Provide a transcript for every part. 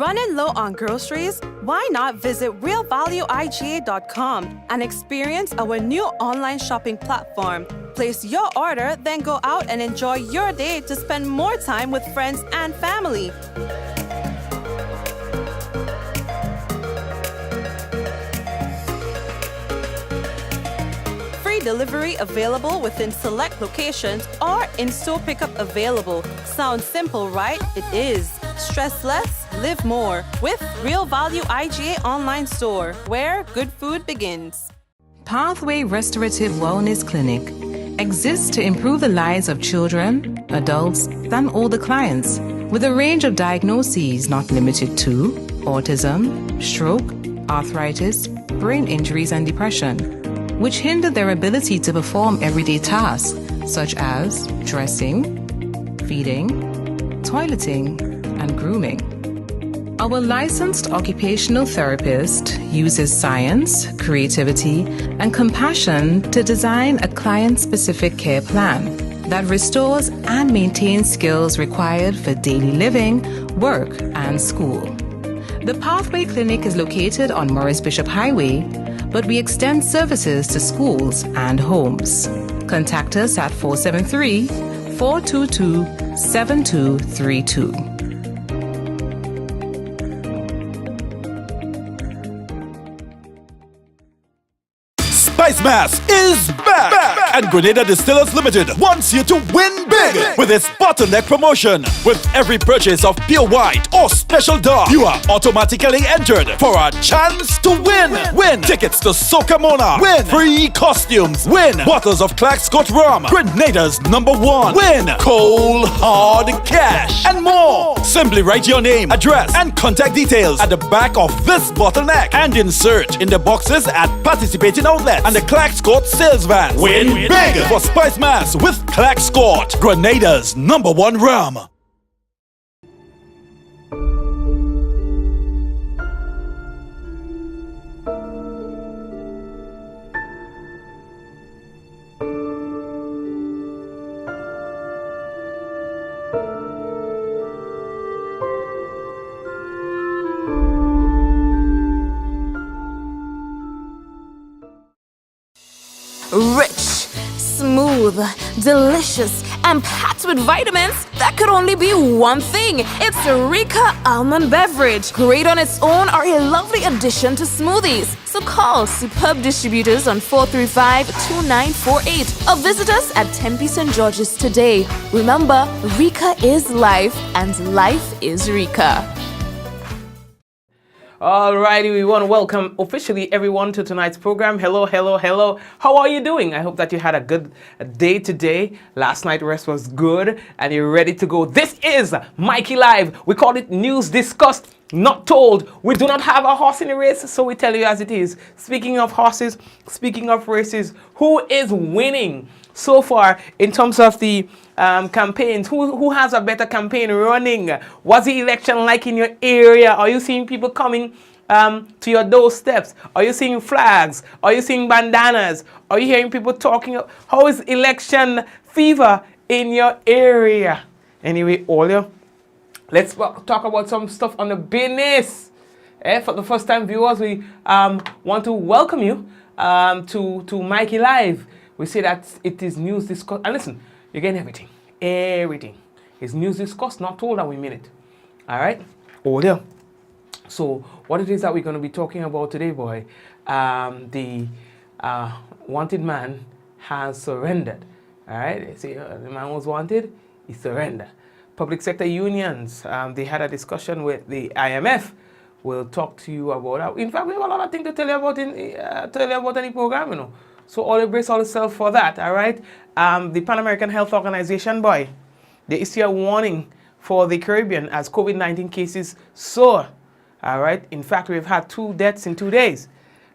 Running low on groceries? Why not visit realvalueiga.com and experience our new online shopping platform? Place your order, then go out and enjoy your day to spend more time with friends and family. Free delivery available within select locations or in-store pickup available. Sounds simple, right? It is. Stress less, live more with Real Value IGA Online Store, where good food begins. Pathway Restorative Wellness Clinic exists to improve the lives of children, adults, and older clients with a range of diagnoses not limited to autism, stroke, arthritis, brain injuries, and depression, which hinder their ability to perform everyday tasks such as dressing, feeding, toileting, and grooming. Our licensed occupational therapist uses science, creativity, and compassion to design a client-specific care plan that restores and maintains skills required for daily living, work, and school. The Pathway Clinic is located on Morris Bishop Highway, but we extend services to schools and homes. Contact us at 473-422-7232. Spice Mass is back! And Grenada Distillers Limited wants you to win big with its bottleneck promotion. With every purchase of pure white or special dark, you are automatically entered for a chance to win. Win tickets to Soca Mona. Win free costumes. Win bottles of Clark Scott rum, Grenada's #1. Win cold hard cash and more. Simply write your name, address, and contact details at the back of this bottleneck and insert in the boxes at participating outlets and the Clark Scott sales van. Win big for Spice Mass with Clark Scott, Grenada's #1 rum. Rich, smooth, delicious, and packed with vitamins that could only be one thing. It's Rika Almond Beverage. Great on its own or a lovely addition to smoothies. So call Superb Distributors on 435-2948 or visit us at Tempe St. George's today. Remember, Rika is life and life is Rika. Alrighty, we want to welcome officially everyone to tonight's program. Hello, hello, hello. How are you doing? I hope that you had a good day today. Last night's rest was good and you're ready to go. This is Mikey Live. We call it News Discussed, Not Told. We do not have a horse in the race, so we tell you as it is. Speaking of horses, speaking of races, who is winning so far in terms of the campaigns? Who has a better campaign running? What's the election like in your area? Are you seeing people coming to your doorsteps? Are you seeing flags? Are you seeing bandanas? Are you hearing people talking? How is election fever in your area? Anyway, Olia, let's talk about some stuff on the business. For the first time viewers, we want to welcome you to Mikey Live. We say that it is news discussed. And listen, you're getting everything. Everything. It's news discussed, not told, and we mean it. All right? Oh, yeah. So, what it is that we're going to be talking about today, boy, the wanted man has surrendered. All right? See, the man was wanted, he surrendered. Public sector unions, they had a discussion with the IMF. We'll talk to you about that. In fact, we have a lot of things to tell you about any program, you know. So all brace yourself for that, all right? The Pan American Health Organization, boy, they issue a warning for the Caribbean as COVID-19 cases soar, all right? In fact, we've had 2 deaths in 2 days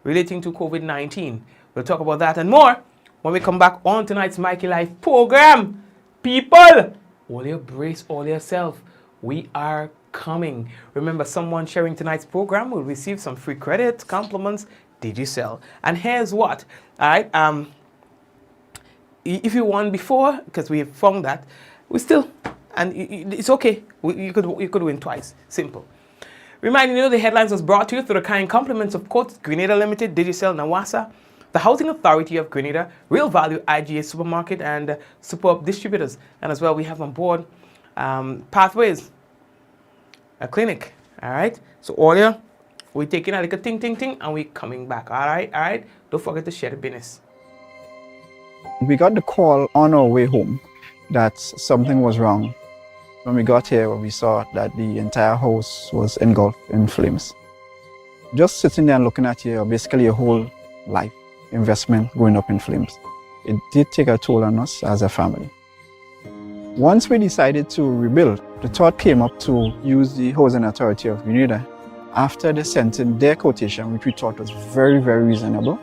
relating to COVID-19. We'll talk about that and more when we come back on tonight's Mikey Live program. People, all your brace, all yourself. We are coming. Remember, someone sharing tonight's program will receive some free credit, compliments, Digicel. And here's what, all right, if you won before, because we have found that, we still, and it's okay, you could win twice, simple. Reminding you, the headlines was brought to you through the kind compliments of quotes Grenada Limited, Digicel, Nawasa, the Housing Authority of Grenada, Real Value IGA Supermarket, and Superb Distributors. And as well, we have on board Pathways, a clinic. All right. So earlier, we're taking a little ting, and we're coming back. All right. Don't forget to share the business. We got the call on our way home that something was wrong. When we got here, we saw that the entire house was engulfed in flames. Just sitting there and looking at here, basically a whole life investment going up in flames. It did take a toll on us as a family. Once we decided to rebuild, the thought came up to use the Housing Authority of Grenada. After they sent in their quotation, which we thought was very, very reasonable,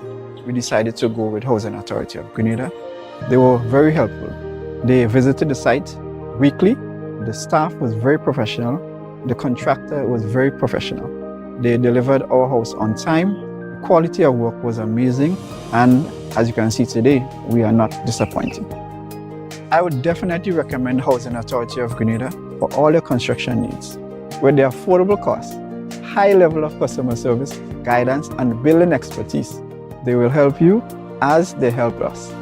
we decided to go with Housing Authority of Grenada. They were very helpful. They visited the site weekly. The staff was very professional. The contractor was very professional. They delivered our house on time. The quality of work was amazing. And as you can see today, we are not disappointed. I would definitely recommend Housing Authority of Grenada for all your construction needs. With their affordable costs, high level of customer service, guidance, and building expertise, they will help you as they help us.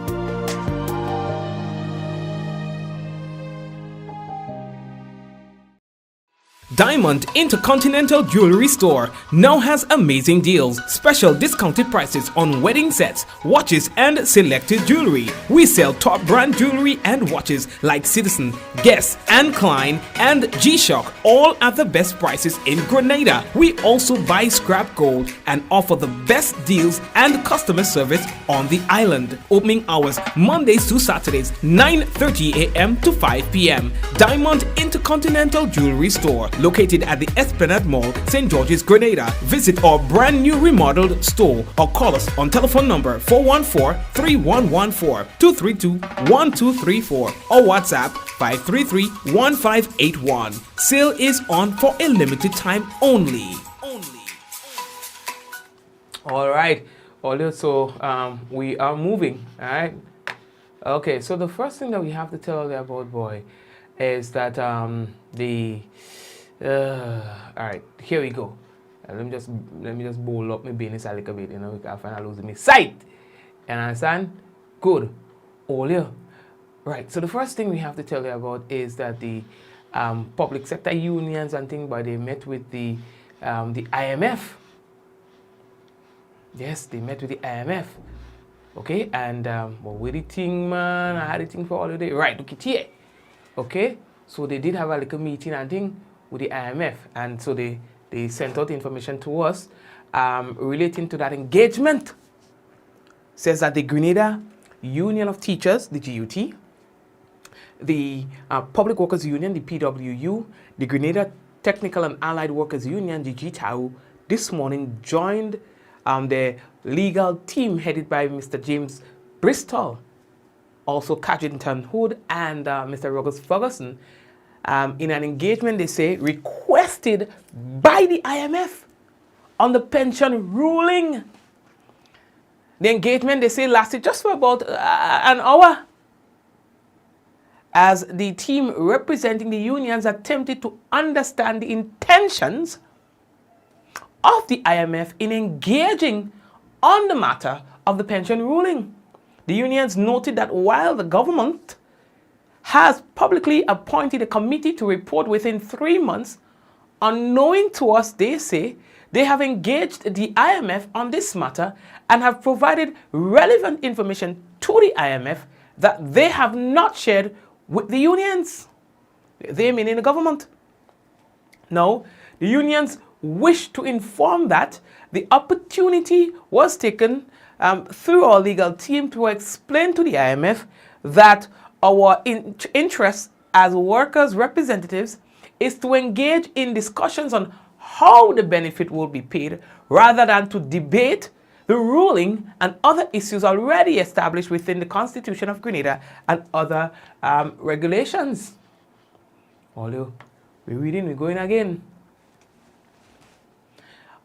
Diamond Intercontinental Jewelry Store now has amazing deals, special discounted prices on wedding sets, watches, and selected jewelry. We sell top brand jewelry and watches like Citizen, Guess, and Klein, and G-Shock, all at the best prices in Grenada. We also buy scrap gold and offer the best deals and customer service on the island. Opening hours Mondays to Saturdays, 9:30 a.m. to 5 p.m. Diamond Intercontinental Jewelry Store, located at the Esplanade Mall, St. George's, Grenada. Visit our brand new remodeled store or call us on telephone number 414-3114, 232-1234 or WhatsApp 533-1581. Sale is on for a limited time only. All right. So we are moving. All right. Okay. So the first thing that we have to tell you about, boy, is that all right, here we go. Let me just bowl up my business a little bit, you know, because I losing my sight. You understand? Good. All here. Right. So the first thing we have to tell you about is that the public sector unions and things, but they met with the IMF. Yes, they met with the IMF. Okay, and what were the thing, man? I had a thing for all the day. Right, look at here. Okay, so they did have a little meeting and thing with the IMF, and so they sent out information to us relating to that engagement. Says that the Grenada Union of Teachers, the GUT, the Public Workers Union, the PWU, the Grenada Technical and Allied Workers Union, the GTAU, this morning joined the legal team headed by Mr. James Bristol, also Cadrington Hood, and Mr. Rogers Ferguson, in an engagement, they say, requested by the IMF on the pension ruling. The engagement, they say, lasted just for about an hour, as the team representing the unions attempted to understand the intentions of the IMF in engaging on the matter of the pension ruling. The unions noted that while the government has publicly appointed a committee to report within 3 months, unknowing to us, they say, they have engaged the IMF on this matter and have provided relevant information to the IMF that they have not shared with the unions. They meaning the government. Now, the unions wish to inform that the opportunity was taken through our legal team to explain to the IMF that our interest as workers' representatives is to engage in discussions on how the benefit will be paid rather than to debate the ruling and other issues already established within the Constitution of Grenada and other regulations. Although we're reading, we're going again.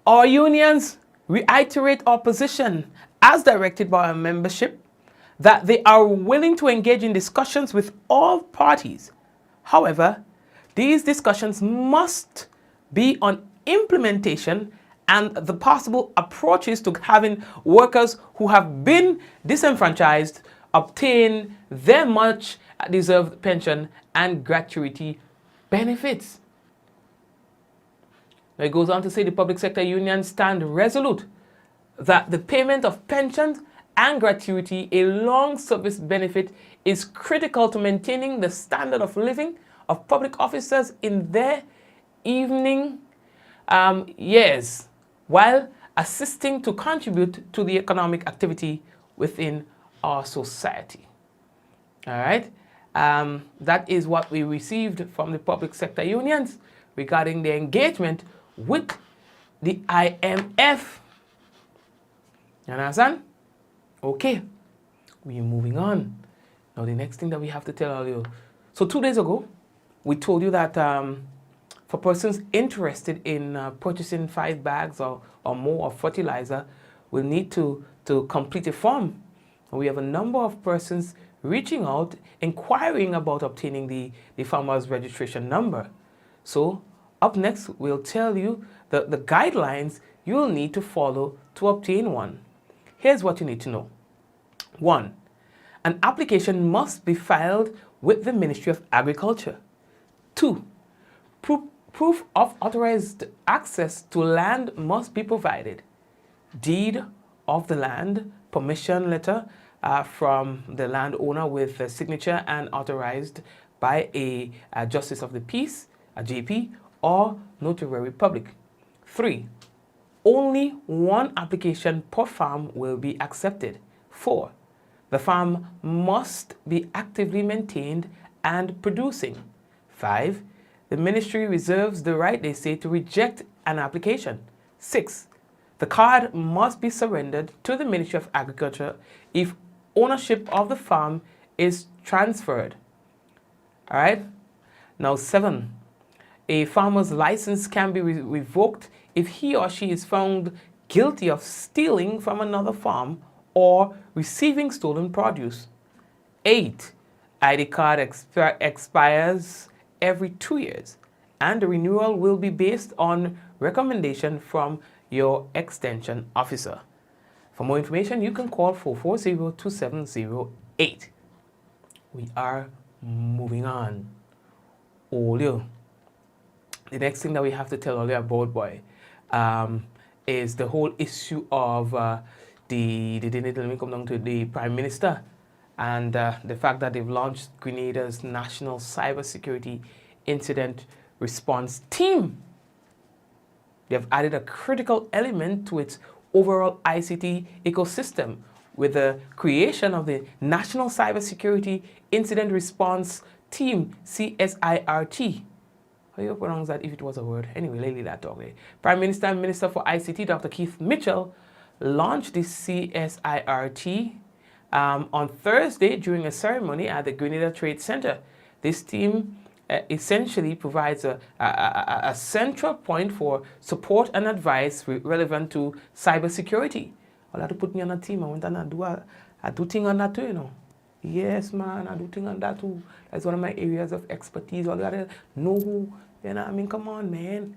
Our unions reiterate our position as directed by our membership that they are willing to engage in discussions with all parties. However, these discussions must be on implementation and the possible approaches to having workers who have been disenfranchised obtain their much deserved pension and gratuity benefits. Now it goes on to say the public sector unions stand resolute that the payment of pensions and gratuity, a long service benefit, is critical to maintaining the standard of living of public officers in their evening years, while assisting to contribute to the economic activity within our society. All right, that is what we received from the public sector unions regarding their engagement with the IMF. You understand? Okay, we're moving on. Now the next thing that we have to tell all you. So 2 days ago, we told you that for persons interested in purchasing 5 bags or more of fertilizer, will need to complete a form. And we have a number of persons reaching out, inquiring about obtaining the farmer's registration number. So up next, we'll tell you the guidelines you'll need to follow to obtain one. Here's what you need to know. 1. An application must be filed with the Ministry of Agriculture. 2. Proof of authorized access to land must be provided. Deed of the land, permission letter from the landowner with a signature and authorized by a Justice of the Peace, a JP, or Notary Public. 3. Only one application per farm will be accepted. 4. The farm must be actively maintained and producing. 5. The ministry reserves the right, they say, to reject an application. 6. The card must be surrendered to the Ministry of Agriculture if ownership of the farm is transferred. All right? Now 7. A farmer's license can be revoked if he or she is found guilty of stealing from another farm or receiving stolen produce. 8. ID card expires every 2 years, and the renewal will be based on recommendation from your extension officer. For more information, you can call 440-2708. We are moving on. Olio. The next thing that we have to tell Olio about, boy, is the whole issue of the Prime Minister and the fact that they've launched Grenada's National Cybersecurity Incident Response Team. They've added a critical element to its overall ICT ecosystem with the creation of the National Cybersecurity Incident Response Team, CSIRT. How do you pronounce that if it was a word? Anyway, lately that talk. Prime Minister and Minister for ICT, Dr. Keith Mitchell, launched the CSIRT on Thursday during a ceremony at the Grenada Trade Center. This team essentially provides a central point for support and advice relevant to cybersecurity. I'll have to put me on a team. I want to do thing on that too, you know. Yes, man, I do thing on that too. That's one of my areas of expertise. All you gotta know who, you know, I mean, come on, man.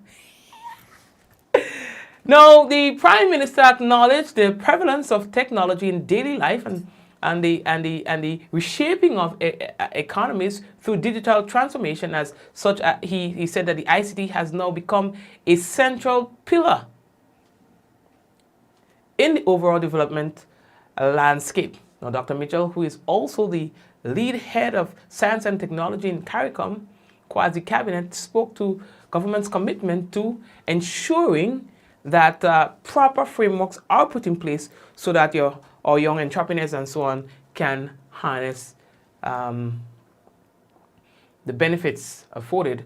Now, the Prime Minister acknowledged the prevalence of technology in daily life and the reshaping of economies through digital transformation. As such, he said that the ICT has now become a central pillar in the overall development landscape. Now, Dr. Mitchell, who is also the lead head of science and technology in CARICOM, quasi-cabinet, spoke to government's commitment to ensuring that proper frameworks are put in place so that our young entrepreneurs and so on can harness the benefits afforded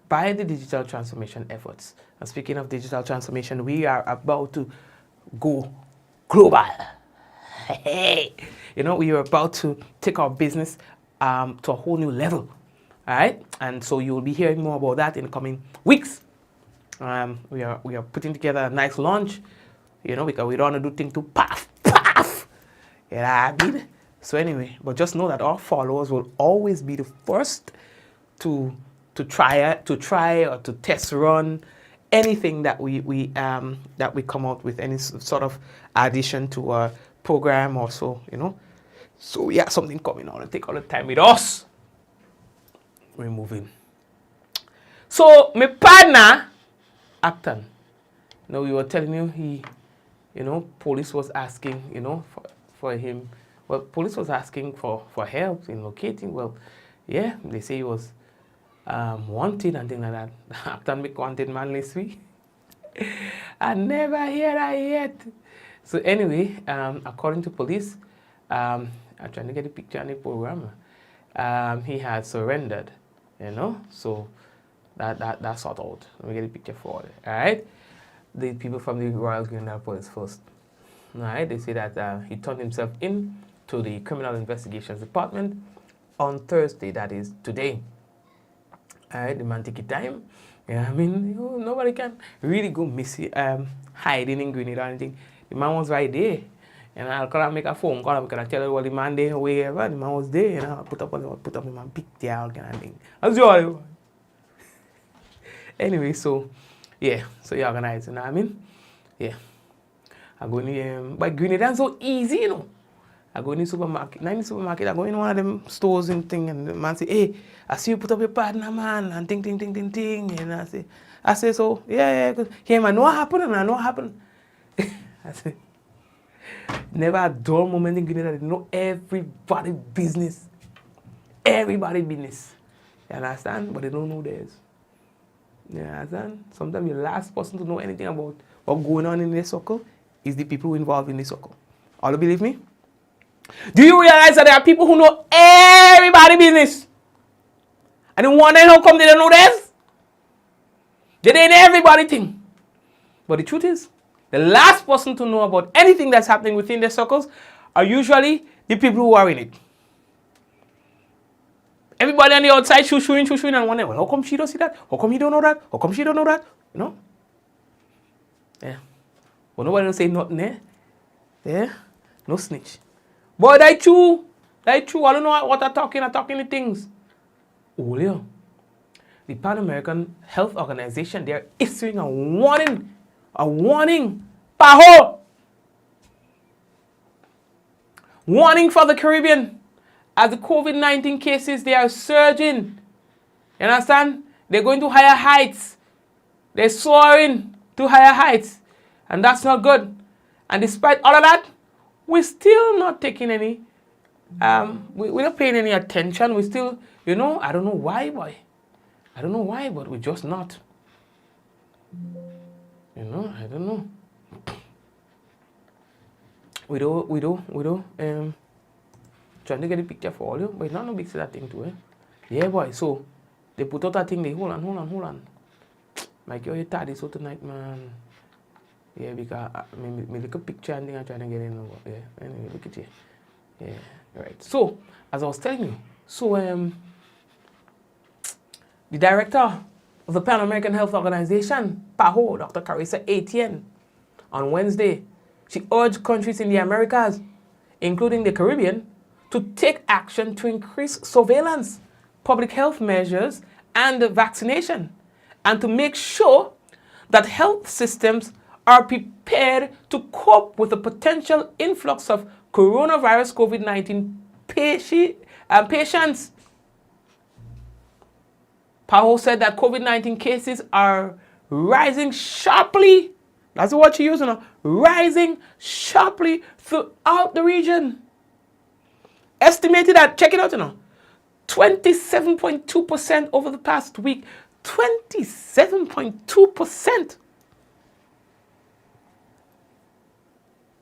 by the digital transformation efforts. And speaking of digital transformation, we are about to go global. Hey, you know, we are about to take our business to a whole new level. All right, and so you will be hearing more about that in the coming weeks. We are putting together a nice launch, you know, because we don't want to do things to puff. You know what I mean? So anyway, but just know that our followers will always be the first to try or to test run anything that we come out with, any sort of addition to our program or so, you know. So we have something coming on and take all the time with us. We're moving. So my partner, Acton. Now we were telling you police was asking, for him. Well, police was asking for help in locating. Well, yeah, they say he was wanted and things like that. Acton make wanted man last week. I never hear that yet. So anyway, according to police, I'm trying to get a picture on the program. He had surrendered, so that's sorted out. Let me get a picture for it. All right, the people from the Royal Grenada Police first. All right, they say that he turned himself in to the Criminal Investigations Department on Thursday, that is today. All right, the man take his time. Yeah, I mean, nobody can really go hiding in Grenada or anything. The man was right there. And I'll call and make a phone call because I tell you what the man there, wherever the man was there, put up the man picture all kind of thing. That's all. Anyway, so yeah, so you organize, you know what I mean? Yeah. I go in but Grenada so easy, I go in the supermarket. Not in the supermarket, I go in one of them stores and thing, and the man say, hey, I see you put up your partner, man, and ting. And I say, so, yeah, because hey, man, know what happened, and I know what happened. I say, never a dull moment in Grenada. They know everybody's business. Everybody's business. You understand? But they don't know theirs. You understand? Sometimes the last person to know anything about what's going on in their circle is the people involved in the circle. All you believe me? Do you realize that there are people who know everybody's business? And then wonder how come they don't know theirs? They ain't everybody thing. But the truth is, the last person to know about anything that's happening within their circles are usually the people who are in it. Everybody on the outside shooing, and wondering, well, how come she don't see that? How come he don't know that? How come she don't know that? Yeah. But nobody don't say nothing, eh? Yeah? No snitch. Boy, that's true. I don't know what I'm talking the things. Oh, yeah. The Pan American Health Organization, they're issuing a warning, PAHO, warning for the Caribbean, as the COVID-19 cases, they are surging. You understand? They're going to higher heights. They're soaring to higher heights, and that's not good. And despite all of that, we're still not taking any, we're not paying any attention. We still, I don't know why, boy. I don't know why, but we're just not. I don't know. We do. Trying to get a picture for all you, but it's not no big that thing too, eh? Yeah, boy. So they put out that thing. They hold on. Mikey, you tired so tonight, man. Yeah, because me look a picture and I'm trying to get in over. Yeah. Anyway, look at you. Yeah. Right. So as I was telling you, the director of the Pan American Health Organization, PAHO, Dr. Carissa Etienne, on Wednesday, she urged countries in the Americas, including the Caribbean, to take action to increase surveillance, public health measures, and vaccination, and to make sure that health systems are prepared to cope with the potential influx of coronavirus COVID-19 patients. PAHO said that COVID-19 cases are rising sharply. That's what she used, rising sharply throughout the region. Estimated at, check it out, 27.2% over the past week. 27.2%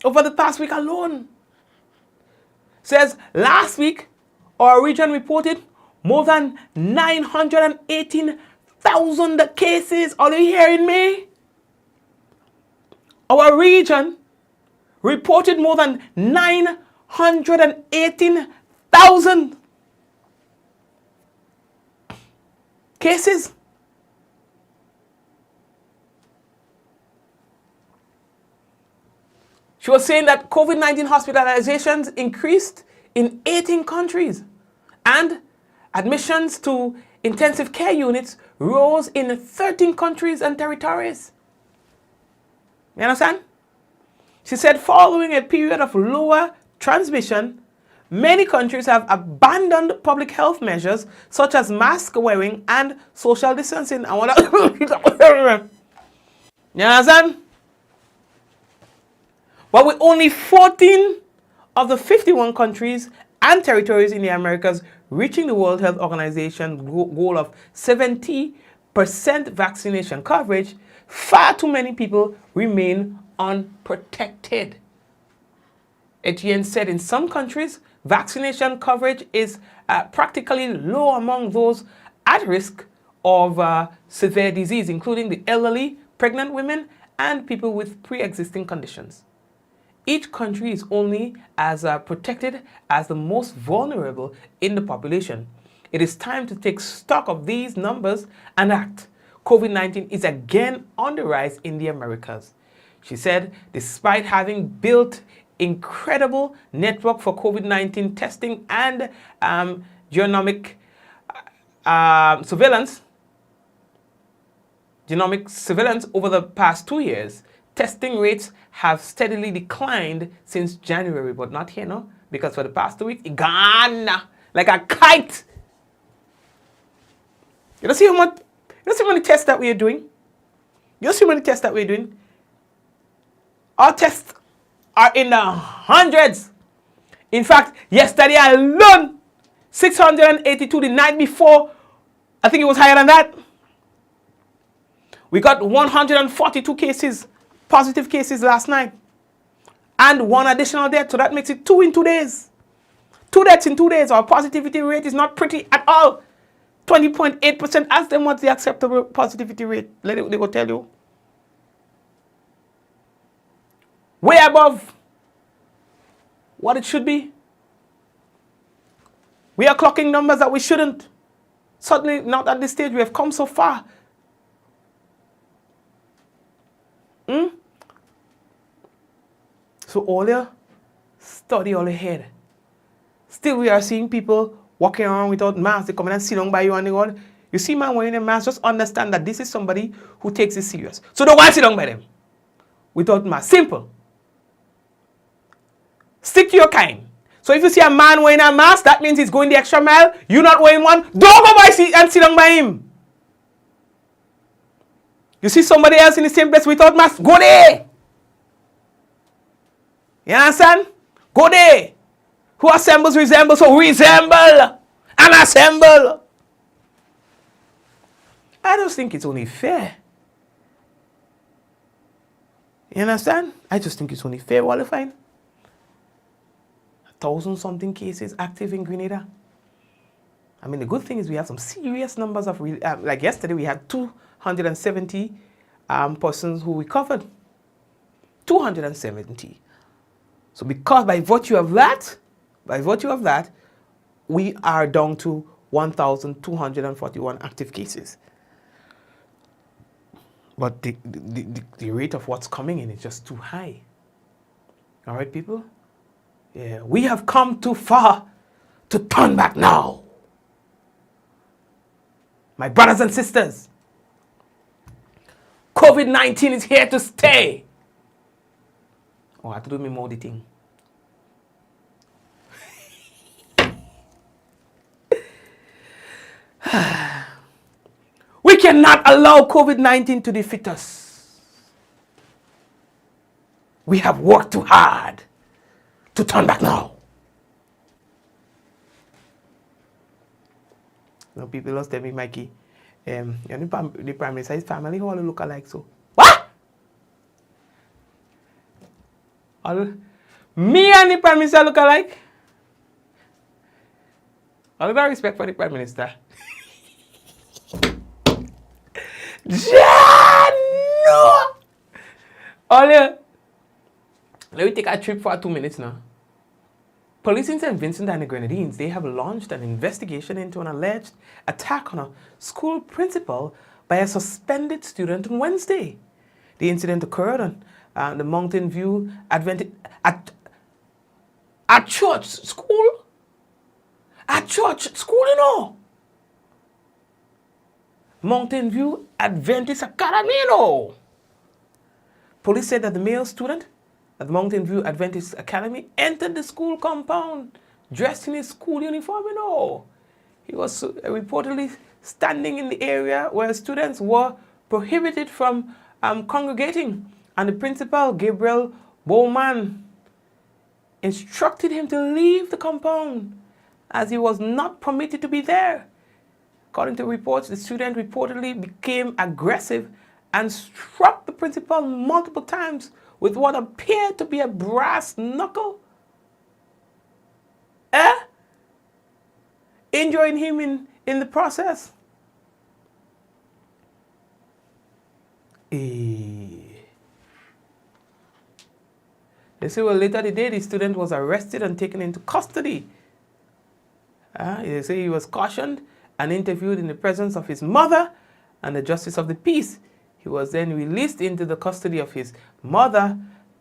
over the past week alone. Says last week, our region reported more than 918,000 cases. Are you hearing me? Our region reported more than 918,000 cases. She was saying that COVID-19 hospitalizations increased in 18 countries and admissions to intensive care units rose in 13 countries and territories. You understand? She said following a period of lower transmission, many countries have abandoned public health measures such as mask wearing and social distancing. I want to you understand? But with only 14 of the 51 countries and territories in the Americas reaching the World Health Organization goal of 70% vaccination coverage, far too many people remain unprotected. Etienne said in some countries, vaccination coverage is practically low among those at risk of severe disease, including the elderly, pregnant women, and people with pre-existing conditions. Each country is only as protected as the most vulnerable in the population. It is time to take stock of these numbers and act. COVID-19 is again on the rise in the Americas. She said, despite having built incredible network for COVID-19 testing and genomic surveillance over the past 2 years, testing rates have steadily declined since January, but not here, no? Because for the past 2 weeks, it gone like a kite. You don't see how many tests that we are doing? You don't see how many tests that we're doing? Our tests are in the hundreds. In fact, yesterday alone, 682. The night before, I think it was higher than that. We got 142 cases, positive cases last night. And one additional death, so that makes it 2 in 2 days. 2 deaths in 2 days. Our positivity rate is not pretty at all. 20.8%. Ask them what's the acceptable positivity rate. They will tell you. Way above what it should be. We are clocking numbers that we shouldn't. Certainly not at this stage. We have come so far. So all your study all ahead. Still we are seeing people walking around without masks. They come in and sit down by you and they go, you see man wearing a mask, just understand that this is somebody who takes it serious. So don't go and sit down by them without mask. Simple. Stick to your kind. So if you see a man wearing a mask, that means he's going the extra mile. You're not wearing one. Don't go by and sit down by him. You see somebody else in the same place without mask, go there. You understand? Go there. Who assembles resembles, so resemble and assemble. I just think it's only fair. You understand? I just think it's only fair, Walifine. 1,000-something cases active in Grenada. I mean, the good thing is we have some serious numbers of, like yesterday we had 270 persons who recovered. 270. So because by virtue of that, we are down to 1,241 active cases. But the rate of what's coming in is just too high. All right, people? Yeah, we have come too far to turn back now. My brothers and sisters, COVID-19 is here to stay. Oh, I have to do me more the thing. We cannot allow COVID-19 to defeat us. We have worked too hard to turn back now. You know, people lost me, Mikey. The Prime Minister's family all look alike. So what? Me and the Prime Minister look alike. All the respect for the Prime Minister. No. Let me take a trip for 2 minutes now. Police in St. Vincent and the Grenadines, they have launched an investigation into an alleged attack on a school principal by a suspended student on Wednesday. The incident occurred on the Mountain View Adventist at church school. At church school, you know. Mountain View Adventist Academy, no. Police said that the male student at the Mountain View Adventist Academy entered the school compound dressed in his school uniform, no. He was reportedly standing in the area where students were prohibited from congregating, and the principal, Gabriel Bowman, instructed him to leave the compound as he was not permitted to be there. According to reports, the student reportedly became aggressive and struck the principal multiple times with what appeared to be a brass knuckle, injuring him in the process. They say, well, later the day, the student was arrested and taken into custody. They say he was cautioned and interviewed in the presence of his mother and the justice of the peace. He was then released into the custody of his mother,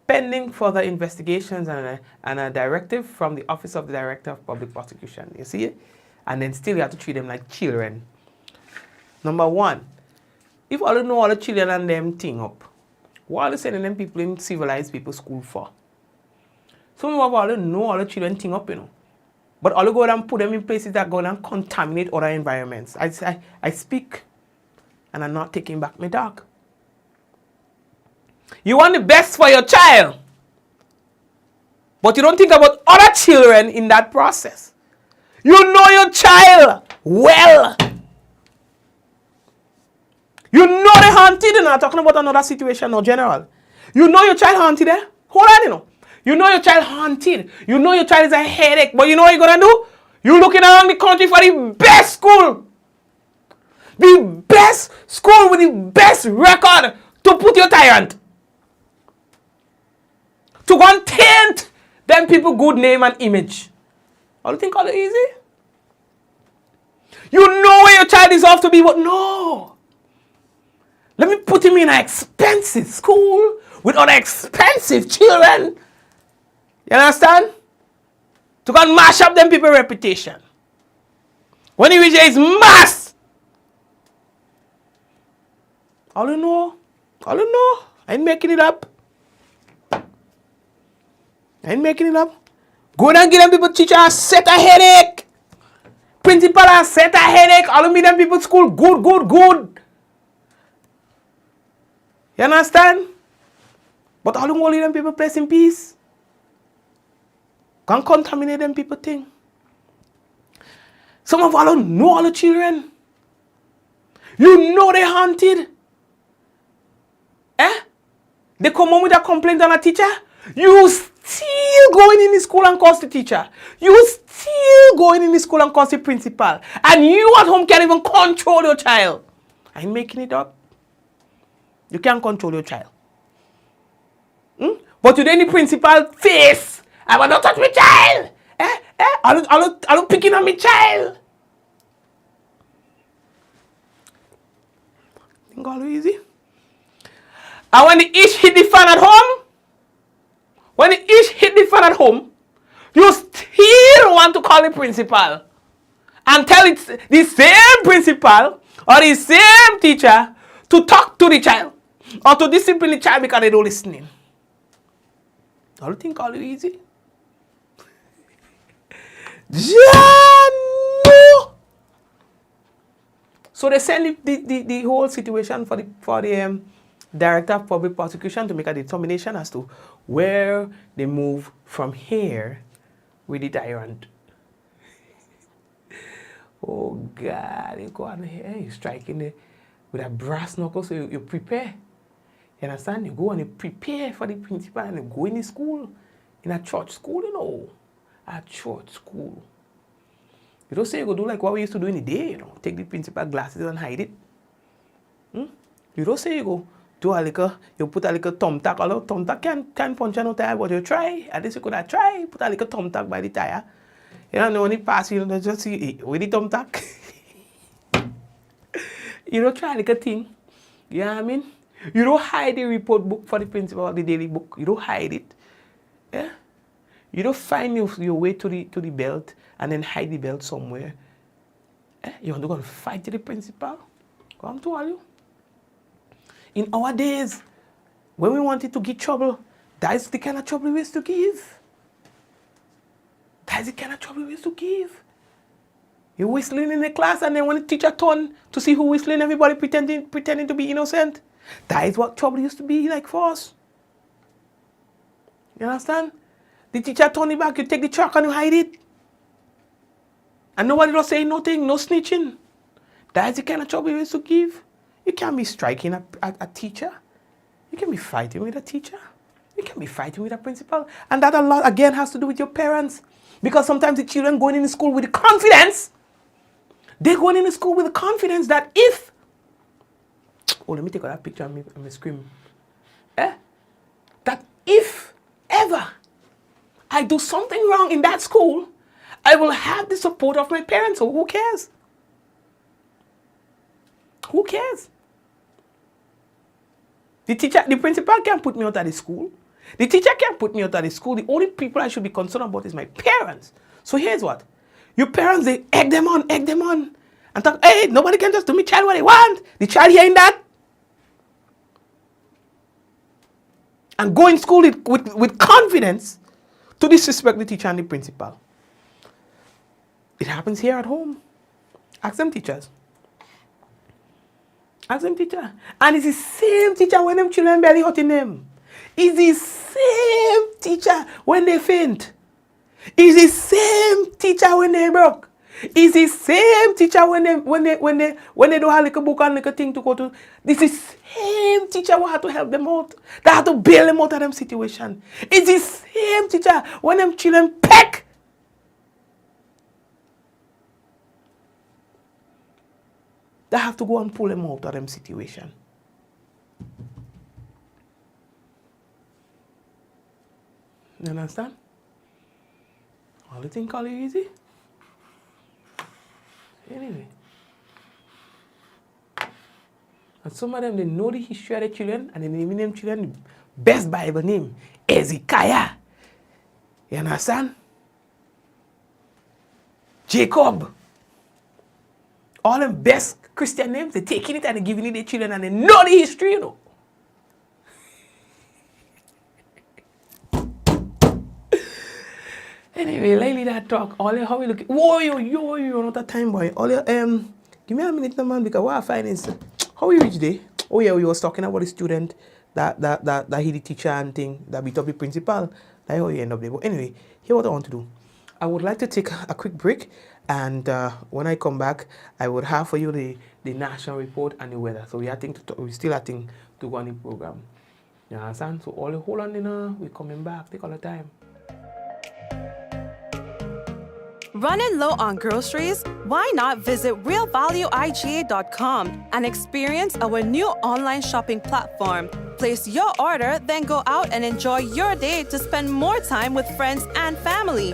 pending further investigations and a directive from the Office of the Director of Public Prosecution. You see it? And then still you have to treat them like children. Number one, if all you know all the children and them thing up, what are you sending them people in civilized people school for? Some of all you know all the children thing up, you know. But all you go and put them in places that go and contaminate other environments. I speak and I'm not taking back my dog. You want the best for your child, but you don't think about other children in that process. You know your child well. You know they haunted, and I'm talking about another situation or general. You know your child haunted there? Hold on, you know. You know your child haunted. You know your child is a headache, but you know what you're going to do? You're looking around the country for the best school. The best school with the best record to put your tyrant. To go and taint them people good name and image. All you think all it easy? You know where your child is off to be, but no. Let me put him in an expensive school with other expensive children. You understand? To go and mash up them people's reputation. When he reaches his mass. All you know, I ain't making it up. Go and give them people teacher a set a headache. Principal a set a headache. All of me them people school good. You understand? But all of only them people place in peace. Can't contaminate them people thing. Some of all don't know all the children. You know they haunted. They come home with a complaint on a teacher. You still going in the school and cause the teacher. You still going in the school and cause the principal. And you at home can't even control your child. I ain't making it up. You can't control your child. But today the principal face. I will not touch my child. I'm picking on my child. Think all easy. And when the ish hit the fan at home, you still want to call the principal and tell it the same principal or the same teacher to talk to the child or to discipline the child because they don't listen. All you think all easy? So they send the whole situation for the Director of Public Prosecution to make a determination as to where they move from here with the tyrant. Oh God, you go on here, you striking with a brass knuckle, so you prepare. You understand? You go and you prepare for the principal and you go in the school, in a church school, you know. A church school. You don't say you go do like what we used to do in the day, you know. Take the principal glasses and hide it. You don't say you go do a little, you put a little thumbtack. Although thumbtack can punch no tire, but you try. At least you could have tried. Put a little thumbtack by the tire. You know, when it pass, you know, just see with the thumbtack. You don't try a little thing. You know what I mean? You don't hide the report book for the principal or the daily book. You don't hide it. Yeah? You don't find your way to the belt and then hide the belt somewhere. You want to go and fight the principal? Come to all you. In our days, when we wanted to get trouble, that is the kind of trouble we used to give. That is the kind of trouble we used to give. You're whistling in the class, and then when the teacher turned to see who whistling, everybody pretending to be innocent. That is what trouble used to be like for us. You understand? The teacher turned it back, you take the chalk and you hide it. And nobody was saying nothing, no snitching. That is the kind of trouble you used to give. You can't be striking a teacher. You can be fighting with a teacher. You can be fighting with a principal. And that a lot, again, has to do with your parents. Because sometimes the children going into school with the confidence. They're going into school with the confidence that if... Oh, let me take out that picture and me scream. That if ever I do something wrong in that school, I will have the support of my parents. So who cares? Who cares? The principal can't put me out of the school. The teacher can't put me out of the school. The only people I should be concerned about is my parents. So here's what. Your parents, they egg them on. And talk, hey, nobody can just do me child what they want. The child hearing that. And go in school with confidence to disrespect the teacher and the principal. It happens here at home. Ask them teachers. Ask them teacher. And it's the same teacher when them children barely hurting them. It's the same teacher when they faint. It's the same teacher when they broke. It's the same teacher when they don't have like a book and like a thing to go to. This is the same teacher who had to help them out. That had to bail them out of them situation. It's the same teacher when them children peck. They have to go and pull them out of them situation. You understand? All the thing call it easy. Anyway. And some of them, they know the history of the children, and they name them children the best Bible name, Ezekiah. You understand? Jacob. All them best Christian names, they're taking it and they're giving it to their children, and they know the history, you know. Anyway, lately that talk, all how we look, whoa, yo, not that time, boy. All give me a minute, man, because what I find is, how we reach there? Oh yeah, we was talking about the student that he the teacher and thing, that beat up the principal. That's how you end up there. But anyway, here's what I want to do. I would like to take a quick break, and when I come back, I would have for you the national report and the weather. So we still have to go on the program. You understand? So all the hold on, we're coming back. Take all the time. Running low on groceries? Why not visit realvalueiga.com and experience our new online shopping platform? Place your order, then go out and enjoy your day to spend more time with friends and family.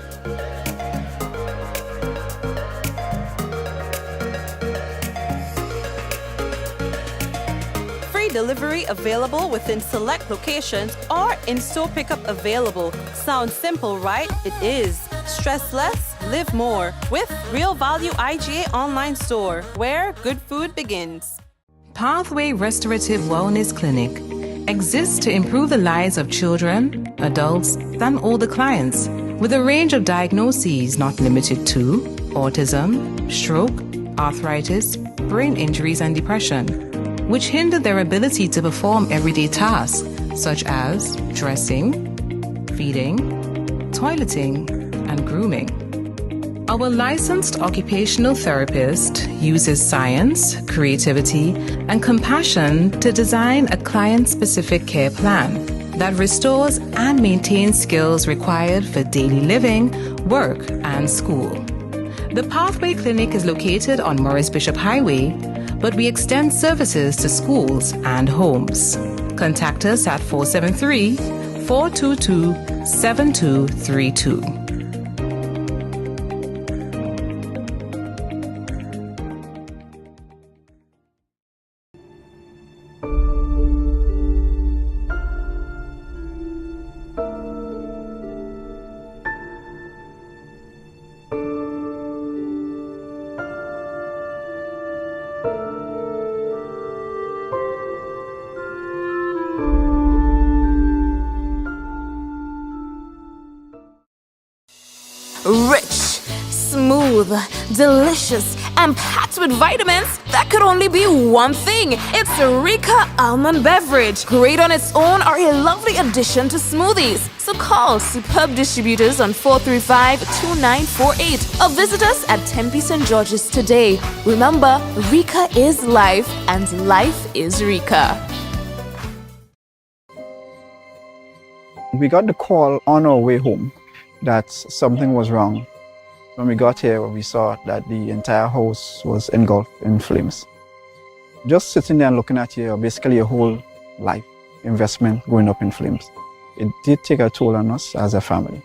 Free delivery available within select locations or in-store pickup available. Sounds simple, right? It is. Stress less, live more with Real Value IGA online store, where good food begins. Pathway Restorative Wellness Clinic exists to improve the lives of children, adults, and all the clients with a range of diagnoses not limited to autism, stroke, arthritis, brain injuries, and depression, which hinder their ability to perform everyday tasks such as dressing, feeding, toileting, and grooming. Our licensed occupational therapist uses science, creativity, and compassion to design a client-specific care plan that restores and maintains skills required for daily living, work, and school. The Pathway Clinic is located on Morris Bishop Highway, but we extend services to schools and homes. Contact us at 473-422-7232. rich, smooth, delicious, and packed with vitamins that could only be one thing. It's Rika Almond Beverage. Great on its own or a lovely addition to smoothies. So call Superb Distributors on 435-2948 or visit us at Tempe St. George's today. Remember, Rika is life and life is Rika. We got the call on our way home that something was wrong. When we got here, we saw that the entire house was engulfed in flames. Just sitting there and looking at basically your whole life investment going up in flames. It did take a toll on us as a family.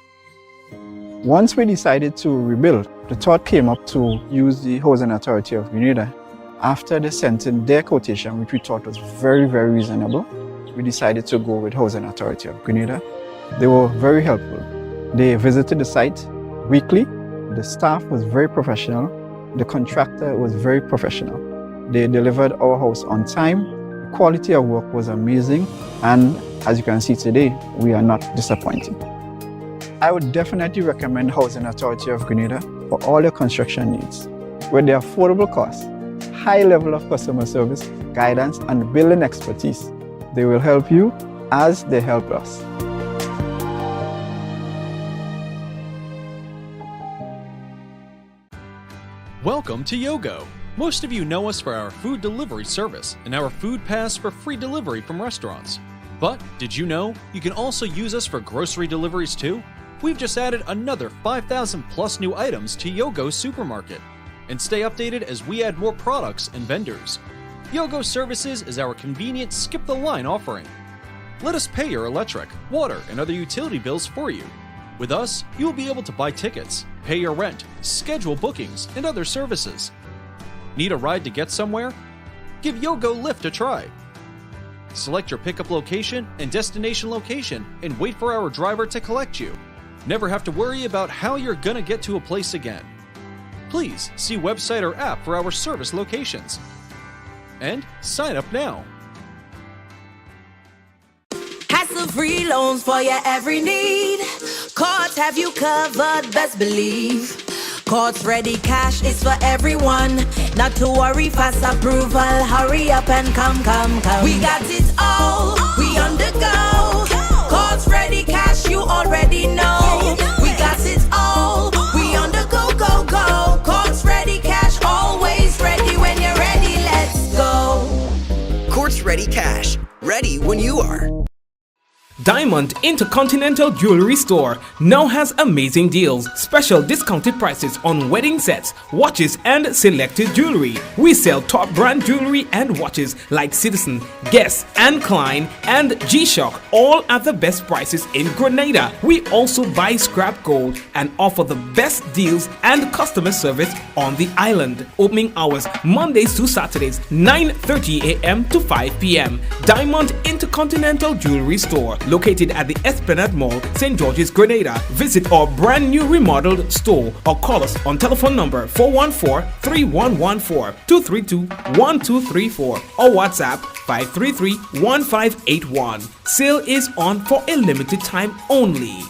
Once we decided to rebuild, the thought came up to use the Housing Authority of Grenada. After they sent in their quotation, which we thought was very, very reasonable, we decided to go with Housing Authority of Grenada. They were very helpful. They visited the site weekly. The staff was very professional. The contractor was very professional. They delivered our house on time. The quality of work was amazing. And as you can see today, we are not disappointed. I would definitely recommend Housing Authority of Grenada for all your construction needs. With their affordable costs, high level of customer service, guidance, and building expertise, they will help you as they help us. Welcome to Yogo. Most of you know us for our food delivery service and our food pass for free delivery from restaurants. But did you know you can also use us for grocery deliveries too? We've just added another 5,000 plus new items to Yogo Supermarket. And stay updated as we add more products and vendors. Yogo Services is our convenient skip-the-line offering. Let us pay your electric, water, and other utility bills for you. With us, you will be able to buy tickets, pay your rent, schedule bookings, and other services. Need a ride to get somewhere? Give Yogo Lyft a try. Select your pickup location and destination location and wait for our driver to collect you. Never have to worry about how you're gonna get to a place again. Please see website or app for our service locations. And sign up now. Hassle-free loans for your every need. Cards have you covered, best believe. Cards ready, cash is for everyone. Not to worry, fast approval. Hurry up and come. We got it all, we on the go. Cards ready, cash you already know. We got it all, we on the go. Cards ready, cash always ready. When you're ready, let's go. Quartz Ready Cash, ready when you are. Diamond Intercontinental Jewelry Store now has amazing deals, special discounted prices on wedding sets, watches, and selected jewelry. We sell top brand jewelry and watches like Citizen, Guess, and Klein, and G-Shock, all at the best prices in Grenada. We also buy scrap gold and offer the best deals and customer service on the island. Opening hours Mondays to Saturdays, 9:30 a.m. to 5 p.m. Diamond Intercontinental Jewelry Store, located at the Esplanade Mall, St. George's, Grenada. Visit our brand new remodeled store or call us on telephone number 414-3114, 232-1234 or WhatsApp 533-1581. Sale is on for a limited time only.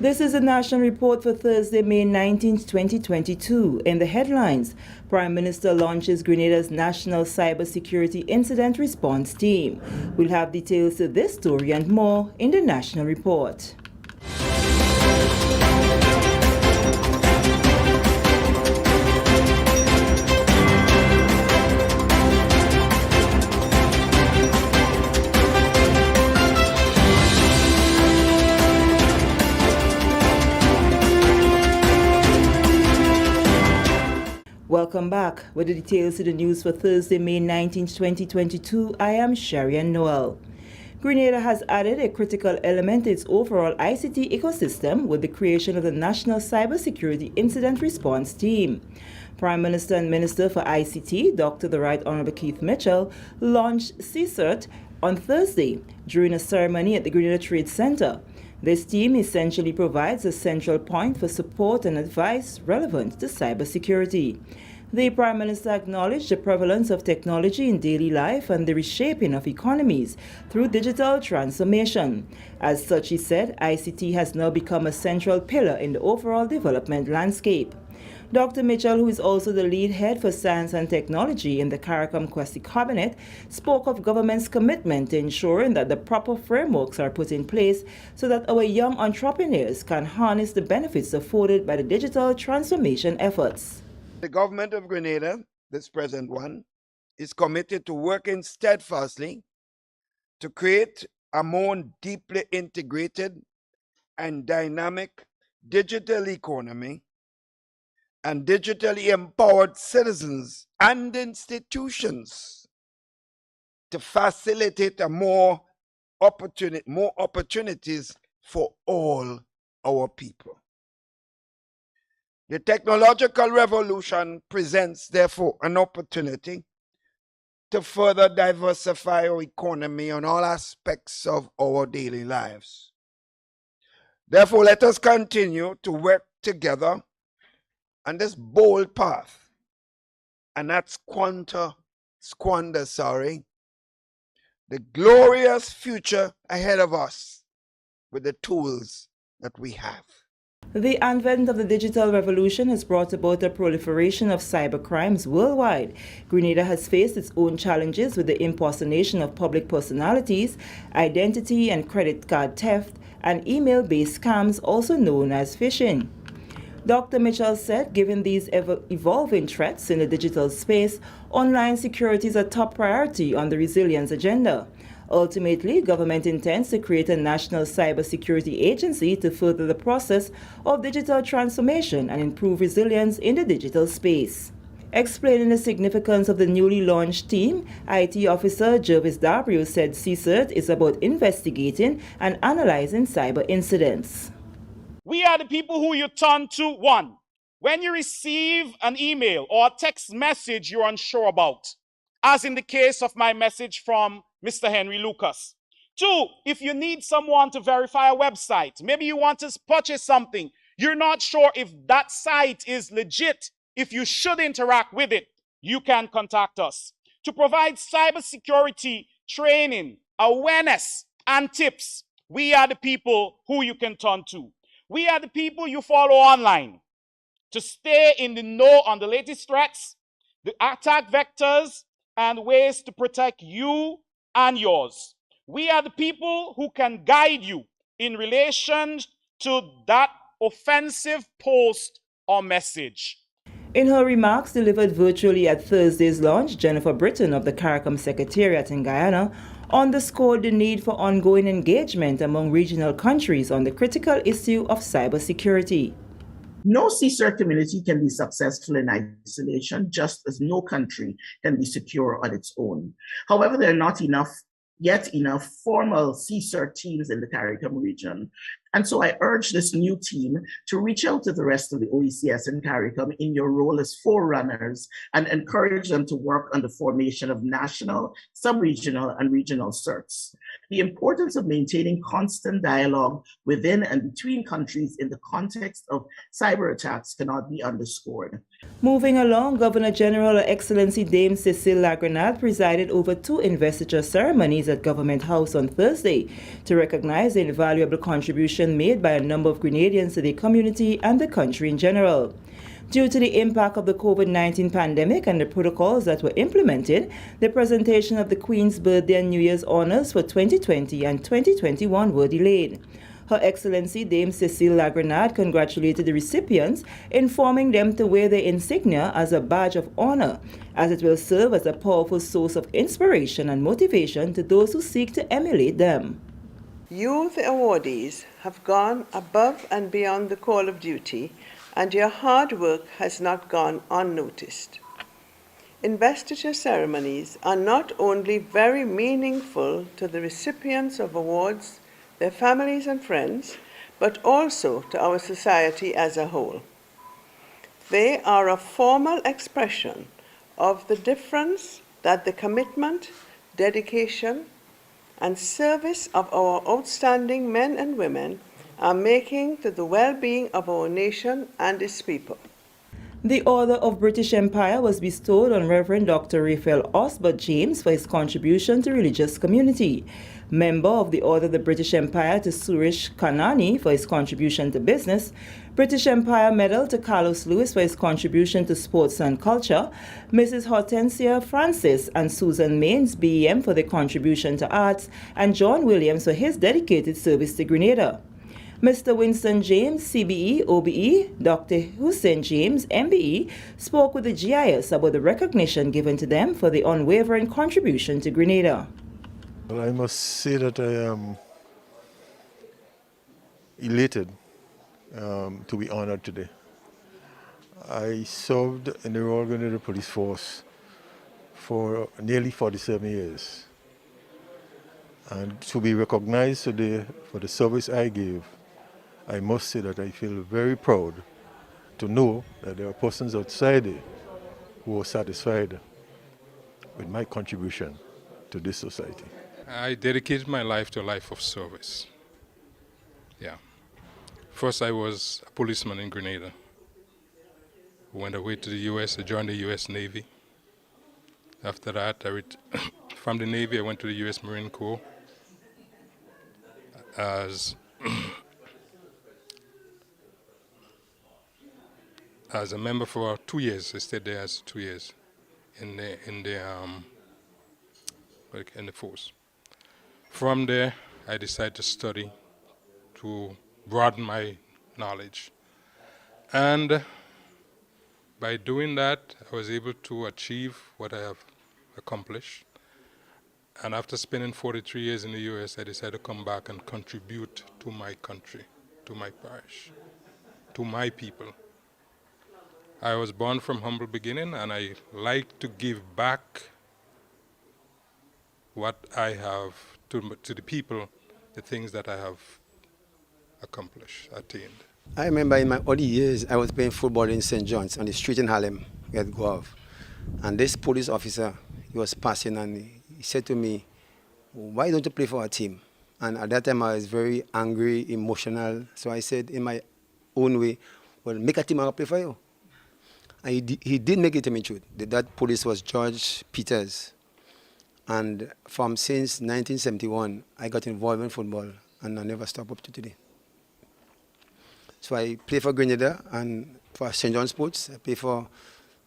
This is a national report for Thursday, May 19, 2022. In the headlines, Prime Minister launches Grenada's National Cybersecurity Incident Response Team. We'll have details to this story and more in the national report. Welcome back. With the details to the news for Thursday, May 19, 2022, I am Sharian Noel. Grenada has added a critical element to its overall ICT ecosystem with the creation of the National Cybersecurity Incident Response Team. Prime Minister and Minister for ICT, Dr. the Right Honorable Keith Mitchell, launched CSIRT on Thursday during a ceremony at the Grenada Trade Center. This team essentially provides a central point for support and advice relevant to cybersecurity. The Prime Minister acknowledged the prevalence of technology in daily life and the reshaping of economies through digital transformation. As such, he said, ICT has now become a central pillar in the overall development landscape. Dr. Mitchell, who is also the lead head for science and technology in the CARICOM Questi Cabinet, spoke of government's commitment to ensuring that the proper frameworks are put in place so that our young entrepreneurs can harness the benefits afforded by the digital transformation efforts. The government of Grenada, this present one, is committed to working steadfastly to create a more deeply integrated and dynamic digital economy and digitally empowered citizens and institutions to facilitate more opportunities for all our people. The technological revolution presents, therefore, an opportunity to further diversify our economy on all aspects of our daily lives. Therefore, let us continue to work together on this bold path and not squander the glorious future ahead of us with the tools that we have. The advent of the digital revolution has brought about a proliferation of cybercrimes worldwide. Grenada has faced its own challenges with the impersonation of public personalities, identity and credit card theft, and email-based scams also known as phishing. Dr. Mitchell said, given these evolving threats in the digital space, online security is a top priority on the resilience agenda. Ultimately, government intends to create a national cybersecurity agency to further the process of digital transformation and improve resilience in the digital space. Explaining the significance of the newly launched team, IT officer Jervis Dabrio said CSIRT is about investigating and analyzing cyber incidents. We are the people who you turn to. One, when you receive an email or a text message you're unsure about, as in the case of my message from Mr. Henry Lucas. Two, if you need someone to verify a website, maybe you want to purchase something, you're not sure if that site is legit, if you should interact with it, you can contact us. To provide cybersecurity training, awareness, and tips, we are the people who you can turn to. We are the people you follow online to stay in the know on the latest threats, the attack vectors, and ways to protect you and yours. We are the people who can guide you in relation to that offensive post or message. In her remarks delivered virtually at Thursday's launch, Jennifer Britton of the CARICOM Secretariat in Guyana underscored the need for ongoing engagement among regional countries on the critical issue of cybersecurity. No CSIRT community can be successful in isolation, just as no country can be secure on its own. However, there are not yet enough formal CSIRT teams in the CARICOM region. And so I urge this new team to reach out to the rest of the OECS and CARICOM in your role as forerunners and encourage them to work on the formation of national, sub-regional, and regional CERTs. The importance of maintaining constant dialogue within and between countries in the context of cyber attacks cannot be underscored. Moving along, Governor General Her Excellency Dame Cecile Lagrenade presided over 2 investiture ceremonies at Government House on Thursday to recognize the invaluable contribution made by a number of Grenadians to the community and the country in general. Due to the impact of the COVID-19 pandemic and the protocols that were implemented, the presentation of the Queen's birthday and New Year's honors for 2020 and 2021 were delayed. Her Excellency Dame Cecile Lagrenade congratulated the recipients, informing them to wear their insignia as a badge of honor, as it will serve as a powerful source of inspiration and motivation to those who seek to emulate them. You, the awardees, have gone above and beyond the call of duty, and your hard work has not gone unnoticed. investiture ceremonies are not only very meaningful to the recipients of awards, their families and friends, but also to our society as a whole. They are a formal expression of the difference that the commitment, dedication, and service of our outstanding men and women are making to the well-being of our nation and its people. The Order of British Empire was bestowed on Reverend Dr. Raphael Osbert James for his contribution to religious community. Member of the Order of the British Empire to Suresh Kanani for his contribution to business. British Empire Medal to Carlos Lewis for his contribution to sports and culture. Mrs. Hortensia Francis and Susan Mains, BEM, for their contribution to arts. And John Williams for his dedicated service to Grenada. Mr. Winston James, CBE, OBE, Dr. Hussein James, MBE, spoke with the GIS about the recognition given to them for the unwavering contribution to Grenada. Well, I must say that I am elated to be honored today. I served in the Royal Grenada Police Force for nearly 47 years. And to be recognized today for the service I gave, I must say that I feel very proud to know that there are persons outside there who are satisfied with my contribution to this society. I dedicated my life to a life of service. Yeah. First, I was a policeman in Grenada. Went away to the U.S., I joined the U.S. Navy. After that, from the Navy, I went to the U.S. Marine Corps as a member for 2 years. I stayed there as 2 years in the force. From there, I decided to study to broaden my knowledge. And by doing that, I was able to achieve what I have accomplished. And after spending 43 years in the US, I decided to come back and contribute to my country, to my parish, to my people. I was born from humble beginning, and I like to give back what I have to the people, the things that I have accomplished, attained. I remember in my early years, I was playing football in St. John's on the street in Harlem, we had Guave. And this police officer, he was passing and he said to me, "Why don't you play for our team?" And at that time I was very angry, emotional. So I said in my own way, "Well, make a team and I'll play for you." And he did make it to me true. That police was George Peters. And since 1971, I got involved in football and I never stopped up to today. So I play for Grenada and for St. John's Sports. I play for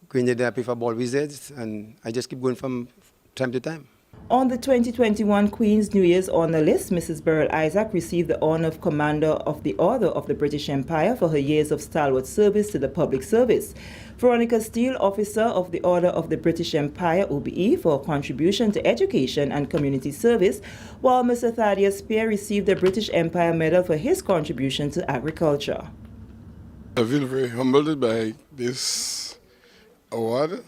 Grenada, I play for Ball Wizards, and I just keep going from time to time. On the 2021 Queen's New Year's honor list, Mrs. Beryl Isaac received the honor of Commander of the Order of the British Empire for her years of stalwart service to the public service. Veronica Steele, Officer of the Order of the British Empire, OBE, for her contribution to education and community service, while Mr. Thaddeus Spear received the British Empire Medal for his contribution to agriculture. I feel very humbled by this award.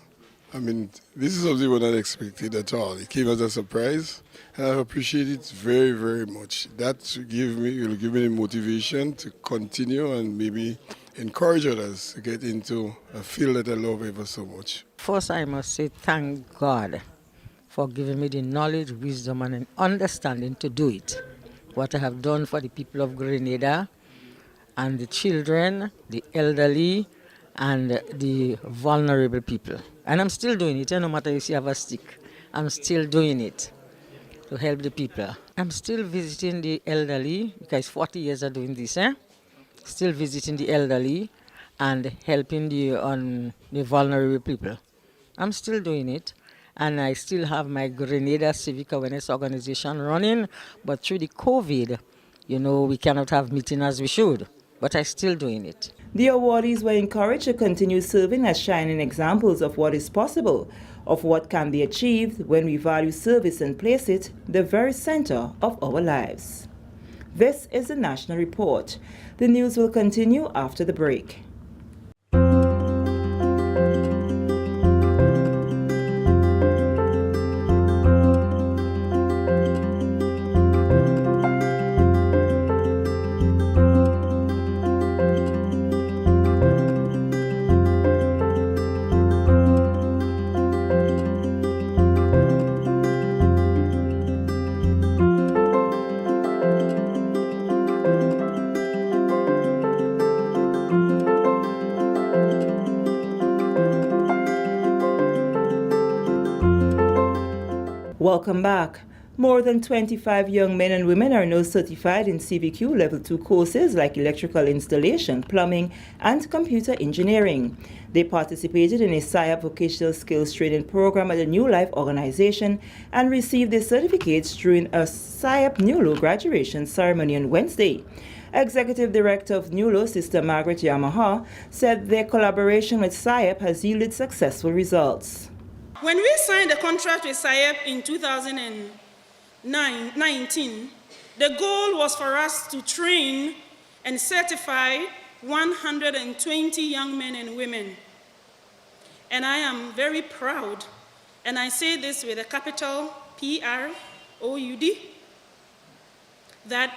I mean, this is something we're not expected at all. It came as a surprise, and I appreciate it very, very much. That will give me the motivation to continue and maybe encourage others to get into a field that I love ever so much. First, I must say thank God for giving me the knowledge, wisdom, and understanding to do it. What I have done for the people of Grenada and the children, the elderly, and the vulnerable people. And I'm still doing it, no matter if you have a stick. I'm still doing it to help the people. I'm still visiting the elderly, because 40 years of doing this, Still visiting the elderly and helping the vulnerable people. I'm still doing it, and I still have my Grenada Civic Awareness Organization running, but through the COVID, we cannot have meetings as we should, but I'm still doing it. The awardees were encouraged to continue serving as shining examples of what is possible, of what can be achieved when we value service and place it the very center of our lives. This is the National Report. The news will continue after the break. Welcome back. More than 25 young men and women are now certified in CVQ Level 2 courses like electrical installation, plumbing, and computer engineering. They participated in a SIAP vocational skills training program at the New Life organization and received their certificates during a SIAP NULO graduation ceremony on Wednesday. Executive Director of NULO, Sister Margaret Yamaha, said their collaboration with SIAP has yielded successful results. When we signed the contract with SIAP in 2019, the goal was for us to train and certify 120 young men and women. And I am very proud, and I say this with a capital P-R-O-U-D, that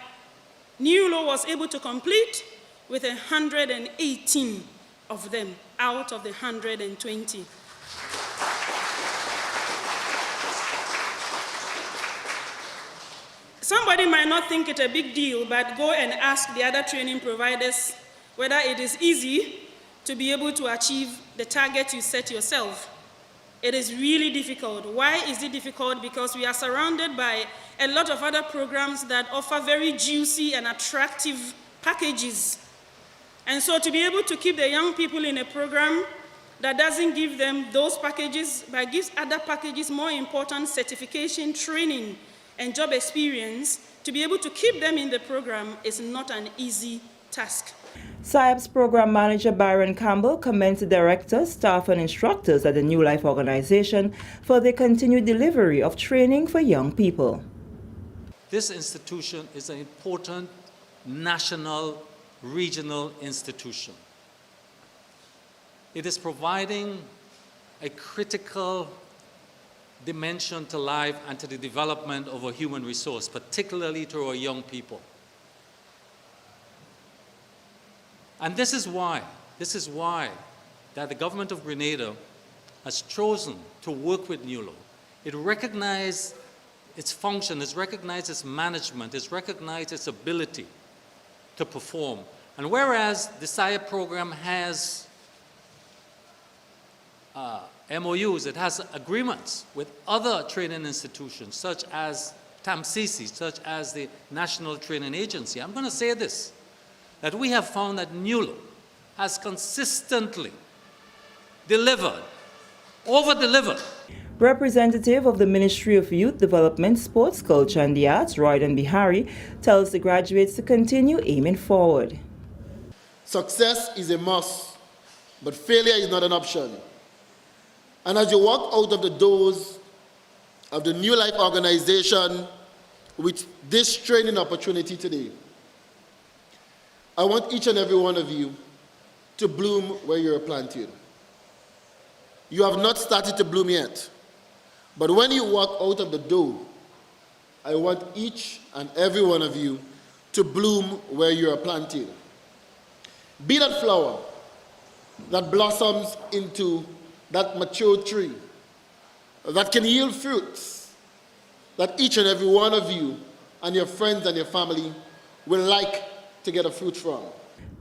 NULO was able to complete with 118 of them out of the 120. Somebody might not think it a big deal, but go and ask the other training providers whether it is easy to be able to achieve the target you set yourself. It is really difficult. Why is it difficult? Because we are surrounded by a lot of other programs that offer very juicy and attractive packages. And so to be able to keep the young people in a program that doesn't give them those packages, but gives other packages more important certification, training, and job experience, to be able to keep them in the program is not an easy task. SIAP's program manager Byron Campbell commends the directors, staff, and instructors at the New Life organization for their continued delivery of training for young people. This institution is an important national, regional institution. It is providing a critical dimension to life and to the development of a human resource, particularly to our young people. And this is why that the government of Grenada has chosen to work with NULO. It recognized its function, it's recognized its management, it's recognized its ability to perform. And whereas the SIAP program has MOUs, it has agreements with other training institutions such as TAMCC, such as the National Training Agency. I'm going to say this, that we have found that NULO has consistently delivered, over-delivered. Representative of the Ministry of Youth Development, Sports, Culture and the Arts, Royden Bihari, tells the graduates to continue aiming forward. Success is a must, but failure is not an option. And as you walk out of the doors of the New Life organization with this training opportunity today, I want each and every one of you to bloom where you're planted. You have not started to bloom yet, but when you walk out of the door, I want each and every one of you to bloom where you are planted. Be that flower that blossoms into that mature tree that can yield fruits that each and every one of you and your friends and your family will like to get a fruit from.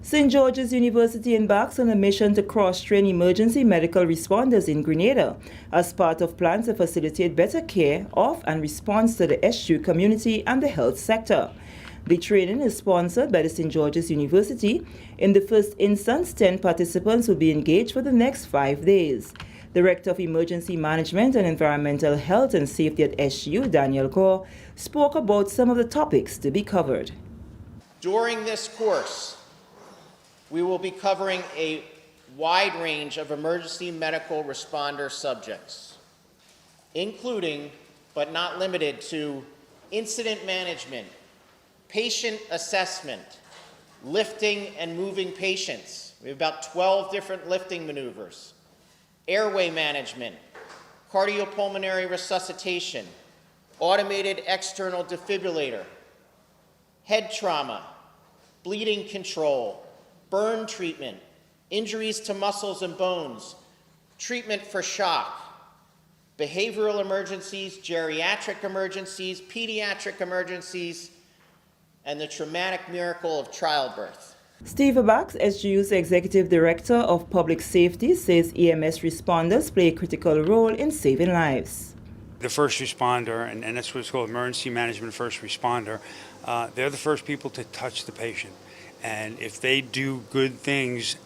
St. George's University embarks on a mission to cross-train emergency medical responders in Grenada as part of plans to facilitate better care of and response to the SU community and the health sector. The training is sponsored by the St. George's University. In the first instance, 10 participants will be engaged for the next 5 days. Director of Emergency Management and Environmental Health and Safety at SU, Daniel Gore, spoke about some of the topics to be covered. During this course, we will be covering a wide range of emergency medical responder subjects, including, but not limited to, incident management, patient assessment, lifting and moving patients. We have about 12 different lifting maneuvers, airway management, cardiopulmonary resuscitation, automated external defibrillator, head trauma, bleeding control, burn treatment, injuries to muscles and bones, treatment for shock, behavioral emergencies, geriatric emergencies, pediatric emergencies, and the traumatic miracle of childbirth. Steve Abax, SGU's Executive Director of Public Safety, says EMS responders play a critical role in saving lives. The first responder, and that's what's called emergency management first responder, they're the first people to touch the patient. And if they do good things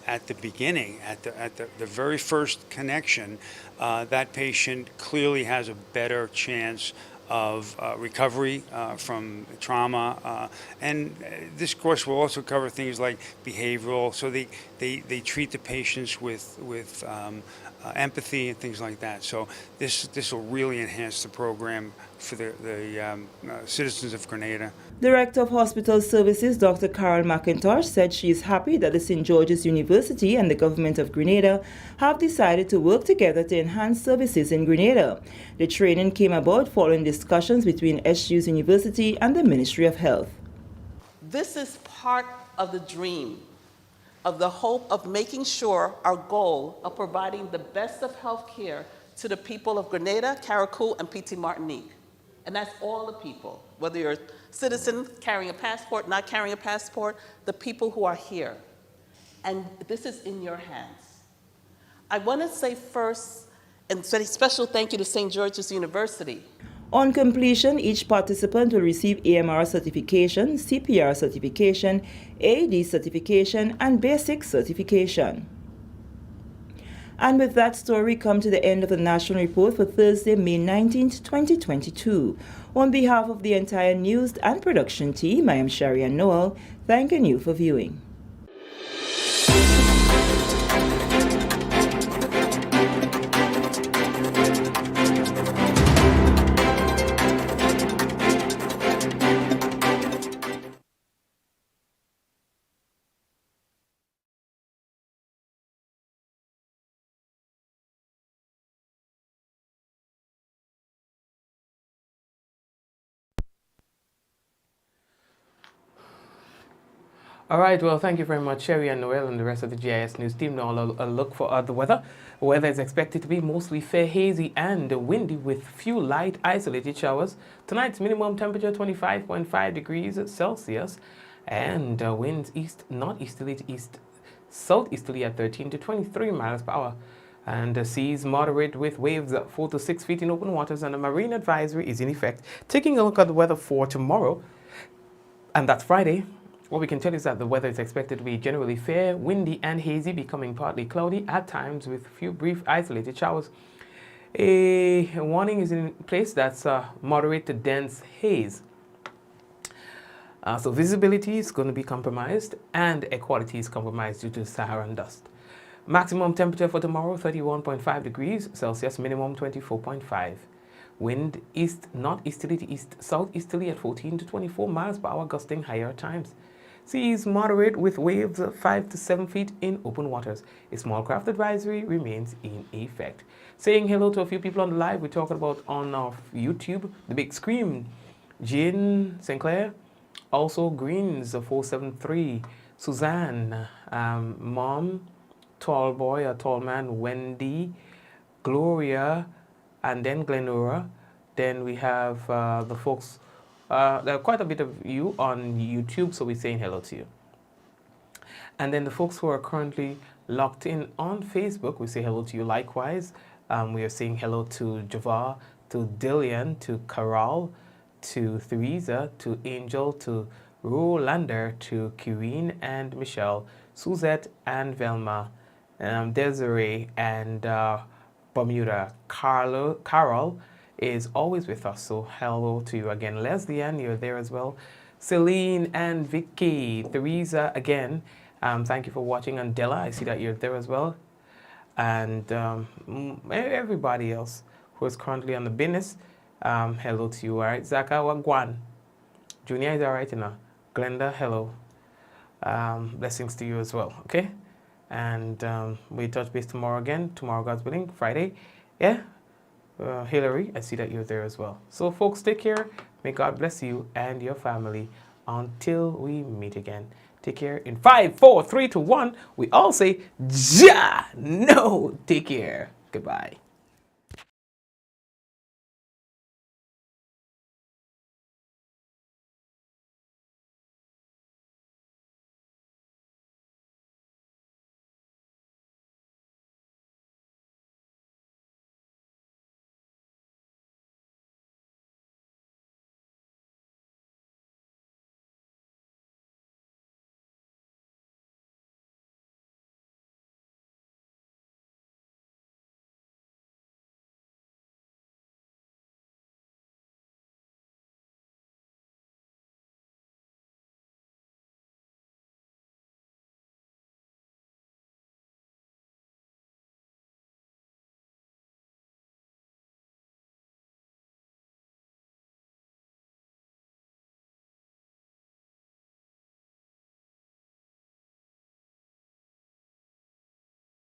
at the beginning, at the very first connection, that patient clearly has a better chance of recovery from trauma. And this course will also cover things like behavioral, so they treat the patients with empathy and things like that. So this will really enhance the program for the citizens of Grenada. Director of Hospital Services, Dr. Carol McIntosh, said she is happy that the St. George's University and the government of Grenada have decided to work together to enhance services in Grenada. The training came about following discussions between SU's university and the Ministry of Health. This is part of the dream, of the hope of making sure our goal of providing the best of health care to the people of Grenada, Carriacou, and Petit Martinique. And that's all the people, whether you're a citizen carrying a passport, not carrying a passport, the people who are here. And this is in your hands. I want to say first, and say special thank you to St. George's University. On completion, each participant will receive AMR certification, CPR certification, AED certification, and basic certification. And with that story, we come to the end of the National Report for Thursday, May 19th, 2022. On behalf of the entire news and production team, I am Sharian Noel, thanking you for viewing. All right, well, thank you very much, Sherry and Noel and the rest of the GIS News team. Now I'll look for the weather. The weather is expected to be mostly fair, hazy, and windy with few light, isolated showers. Tonight's minimum temperature 25.5 degrees Celsius, and winds northeasterly to southeasterly at 13 to 23 miles per hour. And the seas moderate with waves 4 to 6 feet in open waters, and a marine advisory is in effect. Taking a look at the weather for tomorrow, and that's Friday. What we can tell you is that the weather is expected to be generally fair, windy and hazy, becoming partly cloudy at times with few brief isolated showers. A warning is in place that's moderate to dense haze. So visibility is going to be compromised and air quality is compromised due to Saharan dust. Maximum temperature for tomorrow 31.5 degrees Celsius, minimum 24.5. Wind northeasterly to southeasterly at 14 to 24 miles per hour, gusting higher at times. Seas moderate with waves 5 to 7 feet in open waters. A small craft advisory remains in effect. Saying hello to a few people on the live. We're talking about on our YouTube, The Big Scream, Jane Sinclair, also Greens 473, Suzanne, Mom, Tall Boy, a Tall Man, Wendy, Gloria, and then Glenora. Then we have the folks. There are quite a bit of you on YouTube, so we're saying hello to you. And then the folks who are currently locked in on Facebook, we say hello to you likewise. We are saying hello to Javar, to Dillian, to Carol, to Theresa, to Angel, to Rolander, to Kireen and Michelle, Suzette and Velma, Desiree and Bermuda. Carol is always with us, so hello to you again. Leslie Ann, you're there as well. Celine and Vicky, Theresa again, thank you for watching. And Della, I see that you're there as well. And everybody else who is currently on the business, hello to you. All right, Zaka Wagwan, Junior is all right, you know. Glenda, hello. Blessings to you as well, okay? And we touch base tomorrow again, tomorrow, God's willing, Friday. Yeah? Hillary, I see that you're there as well. So folks, take care. May God bless you and your family until we meet again. Take care. In 5, 4, 3, 2, 1, we all say, Ja! No! Take care. Goodbye.